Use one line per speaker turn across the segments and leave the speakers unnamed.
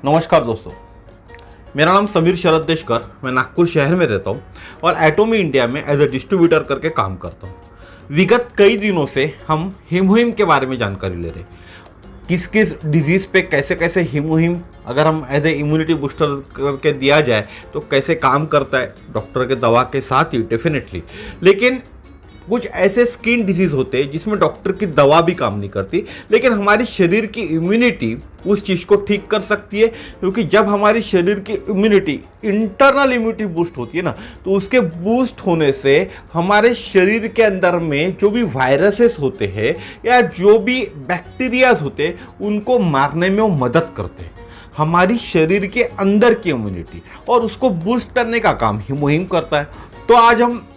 नमस्कार दोस्तों, मेरा नाम समीर शरद देशकर, मैं नागपुर शहर में रहता हूँ और एटोमी इंडिया में एज ए डिस्ट्रीब्यूटर करके काम करता हूँ। विगत कई दिनों से हम हिमोहिम के बारे में जानकारी ले रहे हैं। किस किस डिजीज़ पे कैसे कैसे हिमोहिम अगर हम एज ए इम्यूनिटी बूस्टर करके दिया जाए तो कैसे काम करता है, डॉक्टर के दवा के साथ ही डेफिनेटली। लेकिन कुछ ऐसे स्किन डिजीज होते हैं जिसमें डॉक्टर की दवा भी काम नहीं करती, लेकिन हमारी शरीर की इम्यूनिटी उस चीज़ को ठीक कर सकती है। क्योंकि जब हमारी शरीर की इम्यूनिटी, इंटरनल इम्यूनिटी बूस्ट होती है ना, तो उसके बूस्ट होने से हमारे शरीर के अंदर में जो भी वायरसेस होते हैं या जो भी बैक्टीरियाज होते हैं उनको मारने में वो मदद करते हैं। हमारी शरीर के अंदर की इम्यूनिटी और उसको बूस्ट करने का काम हिमोहिम करता है। तो आज हम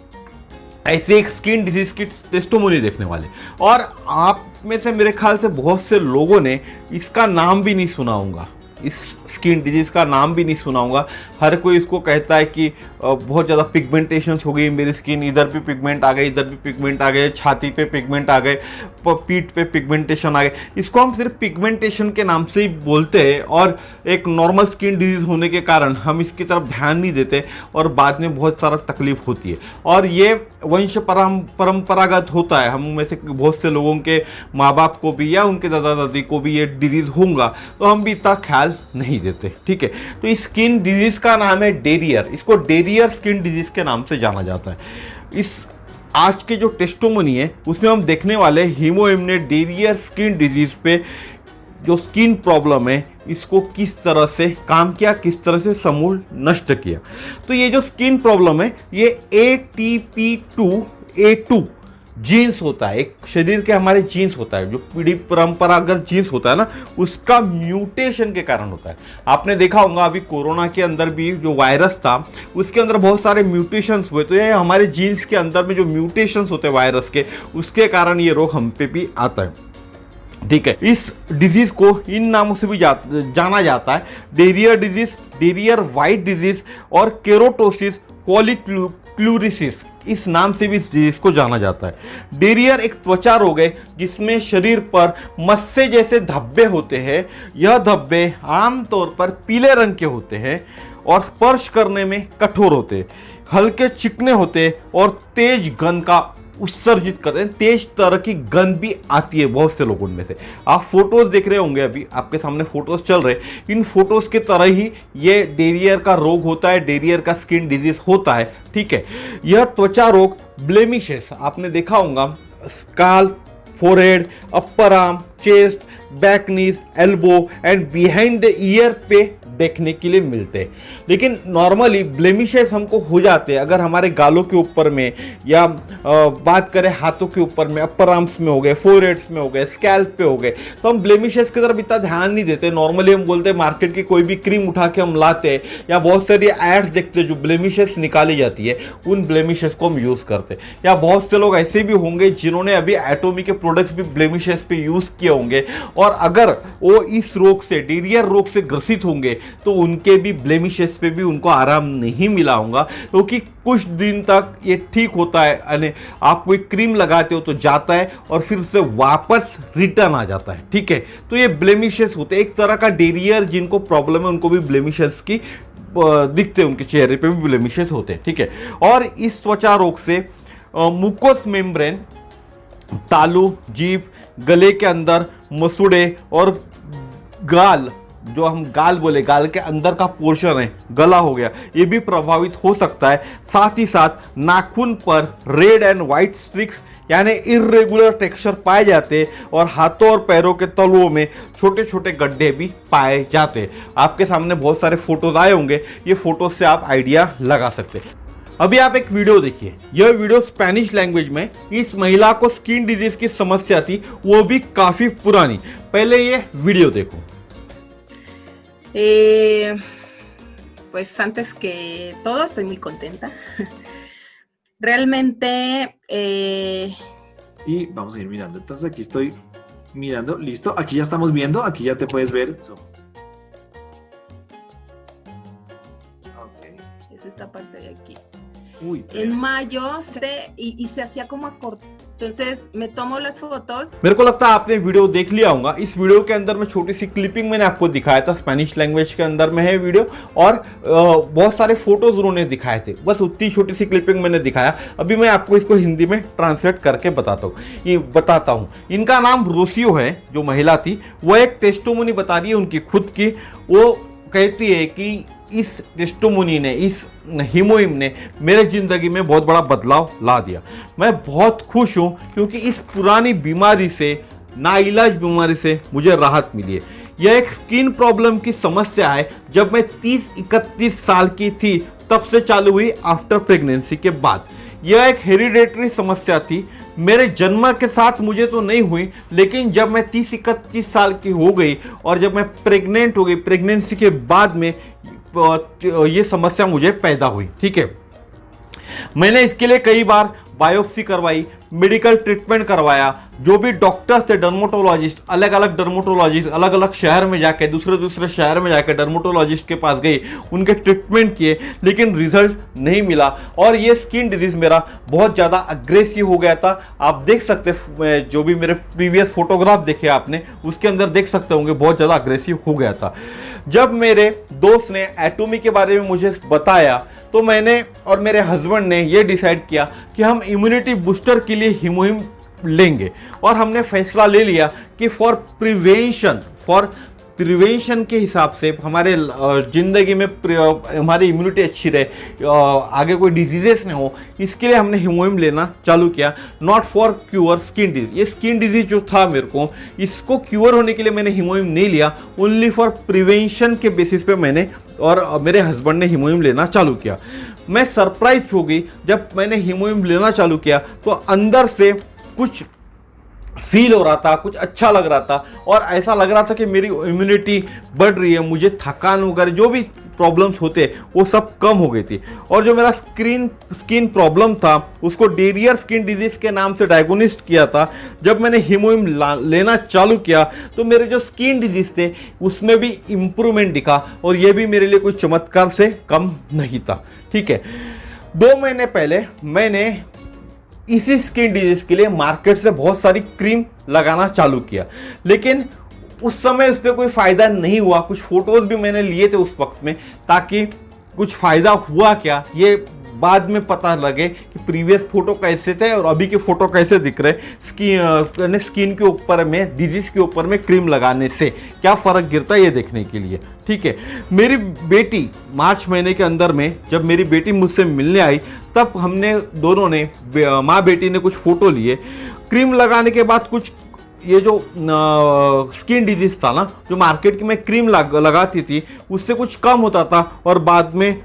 ऐसे एक स्किन डिजीज की टेस्टोमोनी देखने वाले, और आप में से मेरे ख्याल से बहुत से लोगों ने इसका नाम भी नहीं सुना होगा, इस स्किन डिजीज का नाम भी नहीं सुना होगा। हर कोई इसको कहता है कि बहुत ज़्यादा पिगमेंटेशंस हो गई मेरी स्किन, इधर भी पिगमेंट आ गए, इधर भी पिगमेंट आ गए, छाती पे पिगमेंट आ गए, पीठ पे पिगमेंटेशन आ गए। इसको हम सिर्फ पिगमेंटेशन के नाम से ही बोलते हैं और एक नॉर्मल स्किन डिजीज होने के कारण हम इसकी तरफ ध्यान नहीं देते और बाद में बहुत सारा तकलीफ होती है। और ये वंश परंपरागत होता है। हम में से बहुत से लोगों के माँ बाप को भी या उनके दादा दादी को भी ये डिजीज होगा, तो हम भी इतना ख्याल नहीं देते। ठीक है, तो इस स्किन डिजीज का नाम है डेरियर। इसको डेरियर स्किन डिजीज के नाम से जाना जाता है। इस आज के जो टेस्टोमनी है उसमें हम देखने वाले हीमोहिम ने डेरियर स्किन डिजीज पे जो स्किन प्रॉब्लम है इसको किस तरह से काम किया, किस तरह से समूल नष्ट किया। तो ये जो स्किन प्रॉब्लम है ये ATP2A2 जीन्स होता है, एक शरीर के हमारे जीन्स होता है, जो पीढ़ी परंपरागत जीन्स होता है ना, उसका म्यूटेशन के कारण होता है। आपने देखा होगा अभी कोरोना के अंदर भी जो वायरस था उसके अंदर बहुत सारे म्यूटेशंस हुए। तो ये हमारे जीन्स के अंदर में जो म्यूटेशंस होते हैं वायरस के, उसके कारण ये रोग हम पे भी आता है। ठीक है, इस डिजीज को इन नामों से भी जाना जाता है: Darier disease, Darier white disease और केरोटोसिस कोलिक्लूरिसिस, इस नाम से भी इस डिजीज को जाना जाता है। डेरियर एक त्वचा रोग है जिसमें शरीर पर मस्से जैसे धब्बे होते हैं। यह धब्बे आमतौर पर पीले रंग के होते हैं और स्पर्श करने में कठोर होते हैं, हल्के चिकने होते हैं और तेज गंध का उत्सर्जित करते हैं। तेज तरह की गंध भी आती है बहुत से लोगों में से। आप फोटोज देख रहे होंगे, अभी आपके सामने फोटोज चल रहे, इन फोटोज के तरह ही ये डेरियर का रोग होता है, डेरियर का स्किन डिजीज होता है। ठीक है, यह त्वचा रोग ब्लेमिशेस आपने देखा होगा, scalp, forehead, upper arm, chest, back knees, elbow and behind the year पे देखने के लिए मिलते हैं। लेकिन नॉर्मली ब्लेमिशेस हमको हो जाते हैं अगर हमारे गालों के ऊपर में, या बात करें हाथों के ऊपर में, अपर आर्म्स में हो गए, फोरहेड्स में हो गए, स्कैल्प पे हो गए, तो हम ब्लेमिशेस की तरफ इतना ध्यान नहीं देते। नॉर्मली हम बोलते हैं मार्केट की कोई भी क्रीम उठा के हम लाते हैं या बहुत सारी एड्स देखते हैं जो ब्लेमिशेस निकाली जाती है, उन ब्लेमिशेस को हम यूज़ करते हैं। या बहुत से लोग ऐसे भी होंगे जिन्होंने अभी एटोमी के प्रोडक्ट्स भी ब्लेमिशेस पे यूज़ किए होंगे, और अगर वो इस रोग से, डेरियर रोग से ग्रसित होंगे तो उनके भी ब्लेमिशेस पे भी उनको आराम नहीं मिला होगा, क्योंकि कुछ दिन तक ये ठीक होता है, यानी आप कोई क्रीम लगाते हो तो जाता है और फिर उससे वापस रिटर्न आ जाता है। ठीक है, तो ये ब्लेमिशेस होते हैं, एक तरह का डेरियर जिनको प्रॉब्लम है उनको भी ब्लेमिशेस की दिखते हैं, उनके चेहरे पे भी ब्लेमिशेस होते हैं। ठीक है, और इस त्वचा रोग से मुकोस मेम्ब्रेन, तालू, जीभ, गले के अंदर, मसूड़े और गाल, जो हम गाल बोले, गाल के अंदर का पोर्शन है, गला हो गया, ये भी प्रभावित हो सकता है। साथ ही साथ नाखून पर रेड एंड व्हाइट स्ट्रिक्स यानी इरेगुलर टेक्सचर पाए जाते हैं और हाथों और पैरों के तलुओं में छोटे छोटे गड्ढे भी पाए जाते हैं। आपके सामने बहुत सारे फोटोज आए होंगे, ये फोटोज से आप आइडिया लगा सकते हैं। अभी आप एक वीडियो देखिए, यह वीडियो स्पेनिश लैंग्वेज में, इस महिला को स्किन डिजीज की समस्या थी, वो भी काफी पुरानी। पहले ये वीडियो देखो।
Pues antes que todo estoy muy contenta. Realmente
Y vamos a ir mirando. Entonces aquí estoy mirando. Listo. Aquí ya estamos viendo. Aquí ya te puedes ver. Ok.
es esta parte de aquí.
Uy.
En mayo y se hacía como Entonces me tomo las fotos.
मेरे को लगता है आपने video देख लिया होगा। इस video के अंदर में छोटी सी क्लिपिंग मैंने आपको दिखाया था, स्पेनिश लैंग्वेज के अंदर में है वीडियो, और बहुत सारे फोटोज उन्होंने दिखाए थे। बस उतनी छोटी सी क्लिपिंग मैंने दिखाया। अभी मैं आपको इसको हिंदी में ट्रांसलेट करके बताता हूँ। इनका नाम रोसियो है, जो महिला थी, वो एक टेस्टिमोनी बता रही है उनकी खुद की। वो कहती है कि इस टेस्टिमोनी ने, इस हीमोइम ने मेरे ज़िंदगी में बहुत बड़ा बदलाव ला दिया। मैं बहुत खुश हूँ क्योंकि इस पुरानी बीमारी से, नाइलाज बीमारी से मुझे राहत मिली है। यह एक स्किन प्रॉब्लम की समस्या है, जब मैं 30-31 साल की थी तब से चालू हुई आफ्टर प्रेगनेंसी के बाद। यह एक हेरिडेटरी समस्या थी। मेरे जन्म के साथ मुझे तो नहीं हुई, लेकिन जब मैं 30-31 साल की हो गई और जब मैं प्रेग्नेंट हो गई, प्रेगनेंसी के बाद में ये समस्या मुझे पैदा हुई। ठीक है, मैंने इसके लिए कई बार बायोप्सी करवाई, मेडिकल ट्रीटमेंट करवाया। जो भी डॉक्टर्स थे, डर्मेटोलॉजिस्ट, अलग अलग डर्मेटोलॉजिस्ट, अलग अलग शहर में जाके, दूसरे शहर में जाके डर्मेटोलॉजिस्ट के पास गए, उनके ट्रीटमेंट किए, लेकिन रिजल्ट नहीं मिला। और ये स्किन डिजीज मेरा बहुत ज़्यादा अग्रेसिव हो गया था। आप देख सकते, जो भी मेरे प्रीवियस फोटोग्राफ देखे आपने, उसके अंदर देख सकते होंगे बहुत ज़्यादा अग्रेसिव हो गया था। जब मेरे दोस्त ने एटोमी के बारे में मुझे बताया, तो मैंने और मेरे हस्बैंड ने ये डिसाइड किया कि हम इम्यूनिटी बूस्टर के लिए हीमोहिम लेंगे। और हमने फैसला ले लिया कि फॉर प्रिवेंशन के हिसाब से हमारे ज़िंदगी में हमारी इम्यूनिटी अच्छी रहे, आगे कोई डिजीजेस नहीं हो, इसके लिए हमने हीमोहिम लेना चालू किया। Not for cure skin disease. ये स्किन डिजीज जो था मेरे को, इसको क्योर होने के लिए मैंने हीमोहिम नहीं लिया, ओनली फॉर प्रिवेंशन के बेसिस पे मैंने और मेरे हस्बैंड ने हीमोहिम लेना चालू किया। मैं सरप्राइज हो गई जब मैंने हीमोहिम लेना चालू किया, तो अंदर से कुछ फील हो रहा था, कुछ अच्छा लग रहा था, और ऐसा लग रहा था कि मेरी इम्यूनिटी बढ़ रही है, मुझे थकान वगैरह जो भी प्रॉब्लम्स होते वो सब कम हो गई थी। और जो मेरा स्किन प्रॉब्लम था, उसको डेरियर स्किन डिजीज के नाम से डायग्नोस्ट किया था। जब मैंने हीमोहिम लेना चालू किया, तो मेरे जो स्किन डिजीज थे उसमें भी इम्प्रूवमेंट दिखा, और ये भी मेरे लिए कोई चमत्कार से कम नहीं था। ठीक है, 2 महीने पहले मैंने इसी स्किन डिजीज के लिए मार्केट से बहुत सारी क्रीम लगाना चालू किया, लेकिन उस समय उस पर कोई फ़ायदा नहीं हुआ। कुछ फोटोज़ भी मैंने लिए थे उस वक्त में, ताकि कुछ फ़ायदा हुआ क्या ये बाद में पता लगे कि प्रीवियस फोटो कैसे थे और अभी के फोटो कैसे दिख रहे। स्किन के ऊपर में, डिजीज के ऊपर में क्रीम लगाने से क्या फ़र्क गिरता है ये देखने के लिए। ठीक है, मेरी बेटी मार्च महीने के अंदर में, जब मेरी बेटी मुझसे मिलने आई, तब हमने दोनों ने, माँ बेटी ने, कुछ फ़ोटो लिए। क्रीम लगाने के बाद कुछ ये जो स्किन डिजीज था ना, जो मार्केट की मैं क्रीम लगाती थी, उससे कुछ कम होता था और बाद में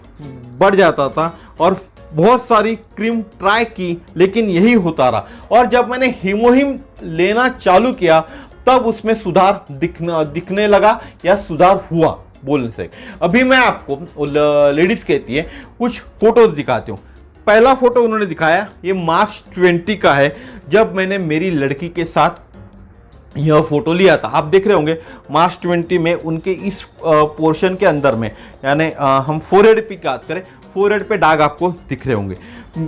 बढ़ जाता था। और बहुत सारी क्रीम ट्राई की, लेकिन यही होता रहा। और जब मैंने हीमोहिम लेना चालू किया, तब उसमें सुधार दिखने लगा, या सुधार हुआ बोलने से। अभी मैं आपको, लेडीज कहती है, कुछ फोटोज दिखाती हूँ। पहला फोटो उन्होंने दिखाया, ये मार्च 20 का है, जब मैंने मेरी लड़की के साथ यह फोटो लिया था। आप देख रहे होंगे मार्च 20 में उनके इस पोर्शन के अंदर में, यानी हम फोरहेड की बात करें, फोरहेड पे दाग आपको दिख रहे होंगे।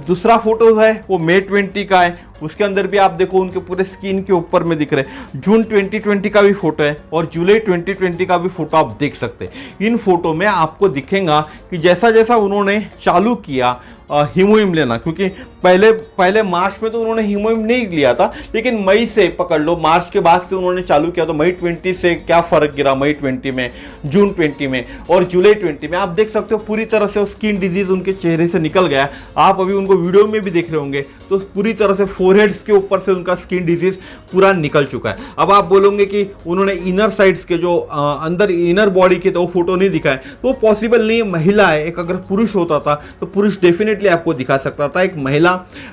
दूसरा फोटो है वो मई 20 का है, उसके अंदर भी आप देखो उनके पूरे स्किन के ऊपर में दिख रहे हैं। जून 2020 का भी फोटो है और जुलाई 2020 का भी फोटो आप देख सकते हैं। इन फोटो में आपको दिखेगा कि जैसा जैसा उन्होंने चालू किया हीमोहिम लेना, क्योंकि पहले मार्च में तो उन्होंने हीमोहिम नहीं लिया था, लेकिन मई से पकड़ लो, मार्च के बाद से उन्होंने चालू किया, तो मई 20 से क्या फ़र्क गिरा, मई 20 में, जून 20 में और जुलाई 20 में। आप देख सकते हो पूरी तरह से स्किन डिजीज उनके चेहरे से निकल गया। आप अभी उनको वीडियो में भी देख रहे होंगे, तो पूरी तरह से फोरहेड्स के ऊपर से उनका स्किन डिजीज पूरा निकल चुका है। अब आप बोलोगे कि उन्होंने इनर साइड्स के जो अंदर इनर बॉडी के तो वो फोटो नहीं दिखाए, तो पॉसिबल नहीं है। महिला है, एक अगर पुरुष होता था तो पुरुष डेफिनेटली आपको दिखा सकता था। एक महिला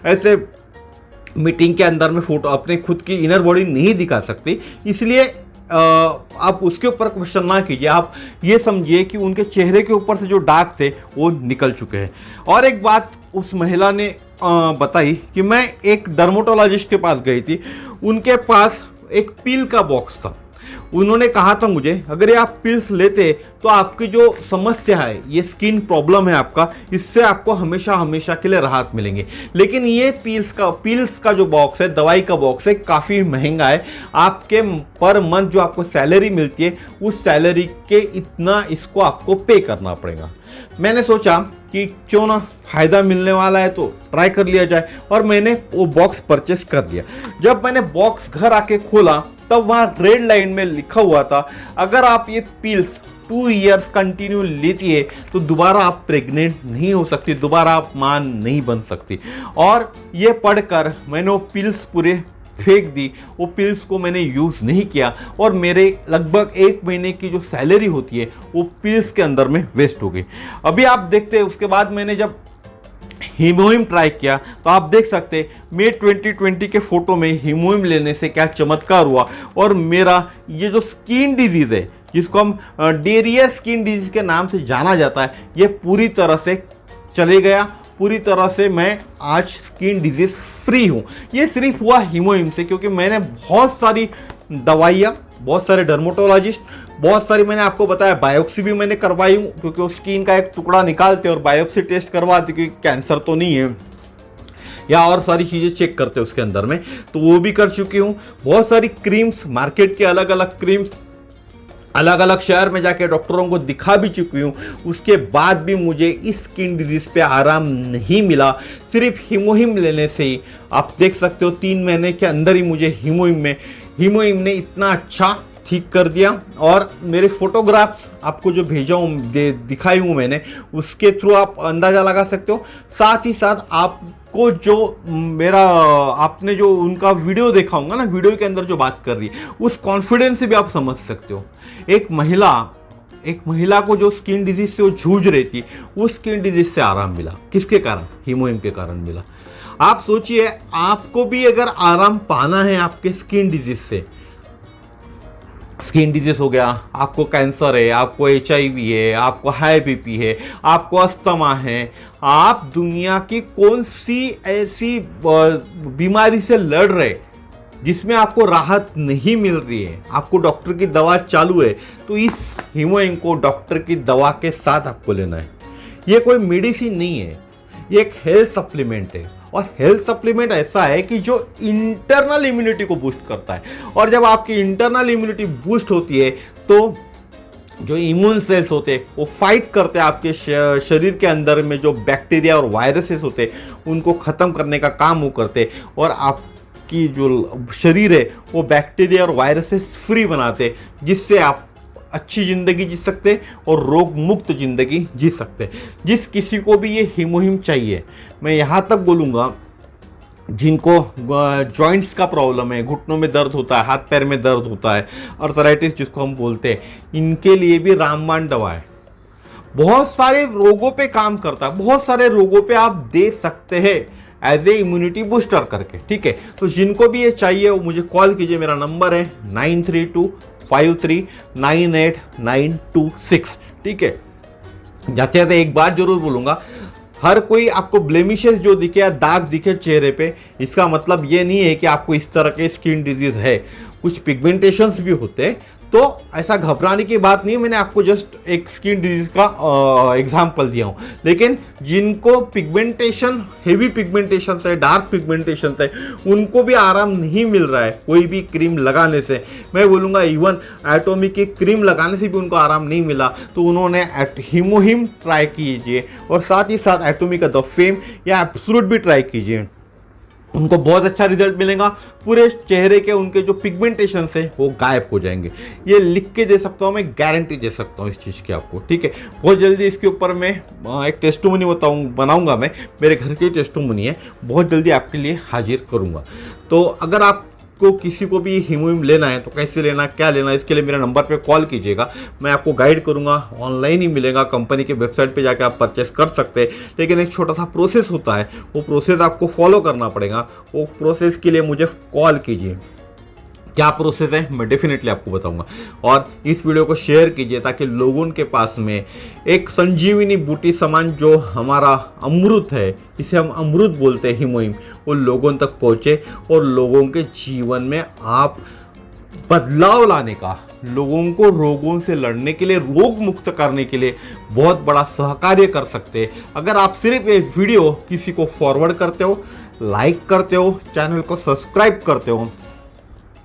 ऐसे मीटिंग के अंदर में फोटो अपने खुद की इनर बॉडी नहीं दिखा सकती, इसलिए आप उसके ऊपर क्वेश्चन ना कीजिए। आप ये समझिए कि उनके चेहरे के ऊपर से जो दाग थे वो निकल चुके हैं। और एक बात उस महिला ने बताई कि मैं एक डर्मेटोलॉजिस्ट के पास गई थी, उनके पास एक पिल का बॉक्स था। उन्होंने कहा था मुझे, अगर ये आप पिल्स लेते तो आपकी जो समस्या है, ये स्किन प्रॉब्लम है आपका, इससे आपको हमेशा हमेशा के लिए राहत मिलेंगे। लेकिन ये पील्स का जो बॉक्स है, दवाई का बॉक्स है, काफ़ी महंगा है। आपके पर मंथ जो आपको सैलरी मिलती है, उस सैलरी के इतना इसको आपको पे करना पड़ेगा। मैंने सोचा कि क्यों ना फ़ायदा मिलने वाला है तो ट्राई कर लिया जाए, और मैंने वो बॉक्स परचेस कर दिया। जब मैंने बॉक्स घर आके खोला तब वहाँ रेड लाइन में लिखा हुआ था, अगर आप ये पिल्स 2 इयर्स कंटिन्यू लेती है तो दोबारा आप प्रेग्नेंट नहीं हो सकती, दोबारा आप मां नहीं बन सकती। और ये पढ़कर मैंने वो पिल्स पूरे फेंक दी। वो पिल्स को मैंने यूज़ नहीं किया और मेरे लगभग 1 महीने की जो सैलरी होती है वो पिल्स के अंदर में वेस्ट हो गई। अभी आप देखते हैं, उसके बाद मैंने जब हीमोहिम ट्राई किया तो आप देख सकते हैं मई 2020 के फोटो में हीमोहिम लेने से क्या चमत्कार हुआ, और मेरा ये जो स्किन डिजीज़ है, जिसको हम डेरियर स्किन डिजीज के नाम से जाना जाता है, ये पूरी तरह से चले गया। पूरी तरह से मैं आज स्किन डिजीज फ्री हूँ। ये सिर्फ हुआ हीमोहिम से, क्योंकि मैंने बहुत सारी दवाइयाँ, बहुत सारे डर्मेटोलॉजिस्ट, बहुत सारी मैंने आपको बताया बायोप्सी भी मैंने करवाई हूँ, क्योंकि वो स्किन का एक टुकड़ा निकालते और बायोप्सी टेस्ट करवाते, क्योंकि कैंसर तो नहीं है या और सारी चीज़ें चेक करते उसके अंदर में, तो वो भी कर चुकी हूँ। बहुत सारी क्रीम्स, मार्केट के अलग अलग क्रीम्स, अलग अलग शहर में जाके डॉक्टरों को दिखा भी चुकी हूँ। उसके बाद भी मुझे इस स्किन डिजीज़ पे आराम नहीं मिला। सिर्फ हीमोहिम लेने से ही आप देख सकते हो 3 महीने के अंदर ही मुझे हीमोहिम ने इतना अच्छा ठीक कर दिया। और मेरे फोटोग्राफ्स आपको जो भेजा हूँ, दिखाई हूँ मैंने, उसके थ्रू आप अंदाज़ा लगा सकते हो। साथ ही साथ आपको जो आपने जो उनका वीडियो देखा होगा ना, वीडियो के अंदर जो बात कर रही है, उस कॉन्फिडेंस से भी आप समझ सकते हो। एक महिला को जो स्किन डिजीज से वो जूझ रही थी, उस स्किन डिजीज से आराम मिला। किसके कारण? हीमोहिम के कारण मिला। आप सोचिए, आपको भी अगर आराम पाना है आपके स्किन डिजीज से, स्किन डिजीज हो गया, आपको कैंसर है, आपको HIV है, आपको हाई BP है, आपको अस्थमा है, आप दुनिया की कौन सी ऐसी बीमारी से लड़ रहे जिसमें आपको राहत नहीं मिल रही है, आपको डॉक्टर की दवा चालू है, तो इस हीमोहिम को डॉक्टर की दवा के साथ आपको लेना है। ये कोई मेडिसिन नहीं है, ये एक हेल्थ सप्लीमेंट है। और हेल्थ सप्लीमेंट ऐसा है कि जो इंटरनल इम्यूनिटी को बूस्ट करता है, और जब आपकी इंटरनल इम्यूनिटी बूस्ट होती है तो जो इम्यून सेल्स होते हैं वो फाइट करते हैं आपके शरीर के अंदर में जो बैक्टीरिया और वायरसेस होते हैं उनको ख़त्म करने का काम वो करते हैं, और आपकी जो शरीर है वो बैक्टीरिया और वायरसेस फ्री बनाते हैं, जिससे आप अच्छी ज़िंदगी जी सकते और रोग मुक्त ज़िंदगी जी सकते। जिस किसी को भी ये हीमोहिम चाहिए, मैं यहाँ तक बोलूँगा, जिनको जॉइंट्स का प्रॉब्लम है, घुटनों में दर्द होता है, हाथ पैर में दर्द होता है, अर्थराइटिस जिसको हम बोलते हैं, इनके लिए भी रामबाण दवा है। बहुत सारे रोगों पे काम करता है, बहुत सारे रोगों पे आप दे सकते हैं एज ए इम्यूनिटी बूस्टर करके। ठीक है, तो जिनको भी ये चाहिए वो मुझे कॉल कीजिए। मेरा नंबर है 9325398926। ठीक है, जाते जाते एक बात जरूर बोलूँगा, हर कोई आपको ब्लेमिशेस जो दिखे या दाग दिखे चेहरे पे, इसका मतलब ये नहीं है कि आपको इस तरह के स्किन डिजीज है। कुछ पिगमेंटेशंस भी होते हैं, तो ऐसा घबराने की बात नहीं। मैंने आपको जस्ट एक स्किन डिजीज का एग्जांपल दिया हूँ। लेकिन जिनको पिगमेंटेशन, हेवी पिगमेंटेशन है, डार्क पिगमेंटेशन है, उनको भी आराम नहीं मिल रहा है कोई भी क्रीम लगाने से। मैं बोलूँगा इवन एटोमी की क्रीम लगाने से भी उनको आराम नहीं मिला, तो उन्होंने हीमोहिम ट्राई कीजिए, और साथ ही साथ एटोमी का द फेम या एब्सोल्यूट भी ट्राई कीजिए, उनको बहुत अच्छा रिजल्ट मिलेगा। पूरे चेहरे के उनके जो पिगमेंटेशन है वो गायब हो जाएंगे। ये लिख के दे सकता हूँ, मैं गारंटी दे सकता हूँ इस चीज़ की आपको। ठीक है, बहुत जल्दी इसके ऊपर मैं एक टेस्टोमनी बनाऊंगा। मैं, मेरे घर की टेस्टोमनी है, बहुत जल्दी आपके लिए हाजिर करूँगा। तो अगर आपको किसी को भी हीमोहिम लेना है तो कैसे लेना, क्या लेना, इसके लिए मेरे नंबर पे कॉल कीजिएगा, मैं आपको गाइड करूंगा। ऑनलाइन ही मिलेगा, कंपनी के वेबसाइट पे जाके आप परचेस कर सकते हैं, लेकिन एक छोटा सा प्रोसेस होता है, वो प्रोसेस आपको फॉलो करना पड़ेगा। वो प्रोसेस के लिए मुझे कॉल कीजिए। क्या प्रोसेस है मैं डेफिनेटली आपको बताऊंगा, और इस वीडियो को शेयर कीजिए ताकि लोगों के पास में एक संजीवनी बूटी समान जो हमारा अमृत है, इसे हम अमृत बोलते हैं हीमोहिम, वो लोगों तक पहुंचे और लोगों के जीवन में आप बदलाव लाने का, लोगों को रोगों से लड़ने के लिए, रोग मुक्त करने के लिए बहुत बड़ा सहकार्य कर सकते हैं। अगर आप सिर्फ ये वीडियो किसी को फॉरवर्ड करते हो, लाइक करते हो, चैनल को सब्सक्राइब करते हो,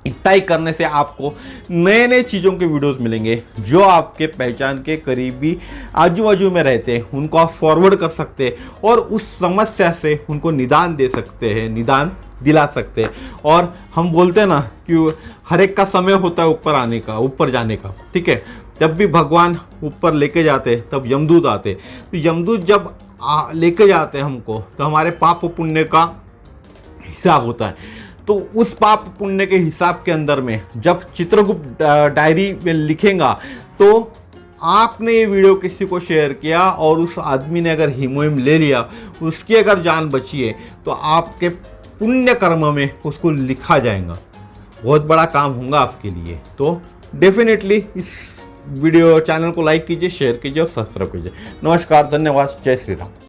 इतना ही करने से आपको नए नए चीज़ों के वीडियोस मिलेंगे जो आपके पहचान के करीबी आजू बाजू में रहते हैं, उनको आप फॉरवर्ड कर सकते हैं और उस समस्या से उनको निदान दे सकते हैं, निदान दिला सकते हैं। और हम बोलते हैं ना कि हर एक का समय होता है ऊपर आने का, ऊपर जाने का, ठीक है। जब भी भगवान ऊपर लेके जाते तब यमदूत आते, तो यमदूत जब लेके जाते हैं हमको, तो हमारे पाप पुण्य का हिसाब होता है। तो उस पाप पुण्य के हिसाब के अंदर में जब चित्रगुप्त डायरी में लिखेगा, तो आपने ये वीडियो किसी को शेयर किया और उस आदमी ने अगर हीमोहिम ले लिया, उसकी अगर जान बची है, तो आपके पुण्य कर्म में उसको लिखा जाएगा। बहुत बड़ा काम होगा आपके लिए। तो डेफिनेटली इस वीडियो चैनल को लाइक कीजिए, शेयर कीजिए और सब्सक्राइब कीजिए। नमस्कार, धन्यवाद, जय श्री राम।